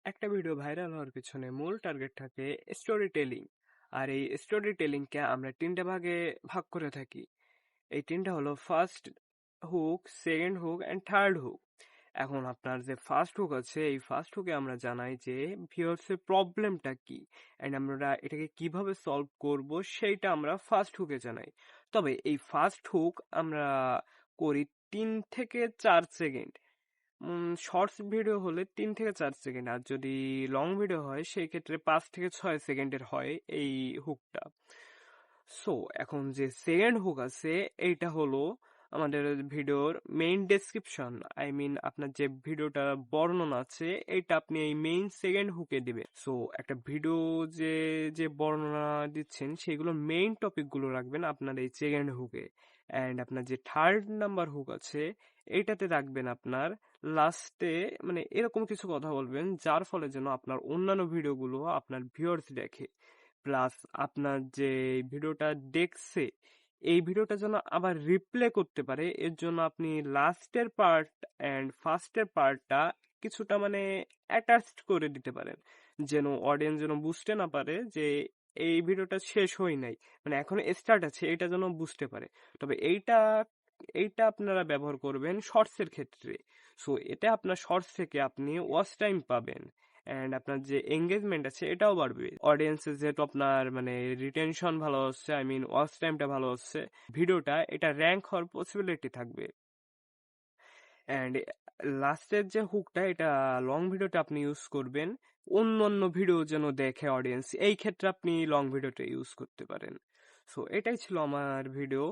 একটা video viral হওয়ার পিছনে মূল টার্গেট থাকে স্টোরি টেলিং। আর এই স্টোরি টেলিংকে আমরা তিনটা ভাগে ভাগ করে থাকি। এই তিনটা হলো first hook, second hook and third hook. এখন আপনার যে ফার্স্ট হুক আছে, এই ফার্স্ট হুকে আমরা জানাই যে ভিউয়ার্সের প্রবলেমটা কি অ্যান্ড আমরা এটাকে কিভাবে সলভ করব সেইটা আমরা ফার্স্ট হুকে জানাই। তবে এই ফার্স্ট হুক আমরা করি 3 থেকে 4 সেকেন্ড। শর্টস ভিডিও হলে 3 থেকে 4 সেকেন্ড, আর যদি লং ভিডিও হয় সেই ক্ষেত্রে 5 থেকে 6 সেকেন্ডের হয় এই হুকটা। সো এখন যে সেকেন্ড হুক আছে এইটা হলো আমাদের ভিডিওর মেইন ডেসক্রিপশন, আই মিন আপনার যে ভিডিওটা বর্ণনা আছে এইটা আপনি এই মেইন সেকেন্ড হুকে দিবেন। সো একটা ভিডিও যে যে বর্ণনা দিচ্ছেন সেগুলো মেইন টপিকগুলো রাখবেন আপনার এই সেকেন্ড হুকে। অ্যান্ড আপনার যে থার্ড নাম্বার হুক আছে এইটাতে রাখবেন আপনার লাস্টে, মানে এরকম কিছু কথা বলবেন যার ফলে যেন আপনার অন্যান্য ভিডিওগুলো আপনার ভিউয়ার্স দেখে, প্লাস আপনার যে ভিডিওটা দেখছে এই ভিডিওটা যেন আবার রিপ্লে করতে পারে। এর জন্য আপনি লাস্টের পার্ট অ্যান্ড ফার্স্টের পার্টটা কিছুটা মানে অ্যাটাচড করে দিতে পারেন, যেন অডিয়েন্স যেন বুঝতে না পারে যে এই ভিডিওটা শেষ হয় নাই, মানে এখনো স্টার্ট আছে, এটা যেন বুঝতে পারে। তবে এইটা এইটা আপনারা ব্যবহার করবেন শর্টসের ক্ষেত্রে। সো এতে আপনার শর্টস থেকে আপনি ওয়াচ টাইম পাবেন অ্যান্ড আপনার যে এঙ্গেজমেন্ট আছে এটাও বাড়বে। অডিয়েন্সের যেহেতু আপনার মানে রিটেনশন ভালো হচ্ছে, আই মিন ওয়াচ টাইমটা ভালো হচ্ছে, ভিডিওটা এটা র্যাঙ্ক হওয়ার পসিবিলিটি থাকবে। অ্যান্ড লাস্টের যে হুকটা এটা লং ভিডিওতে আপনি ইউজ করবেন, অন্য অন্য ভিডিও যেন দেখে অডিয়েন্স, এই ক্ষেত্রে আপনি লং ভিডিওটা ইউজ করতে পারেন। সো এটাই ছিল আমার ভিডিও।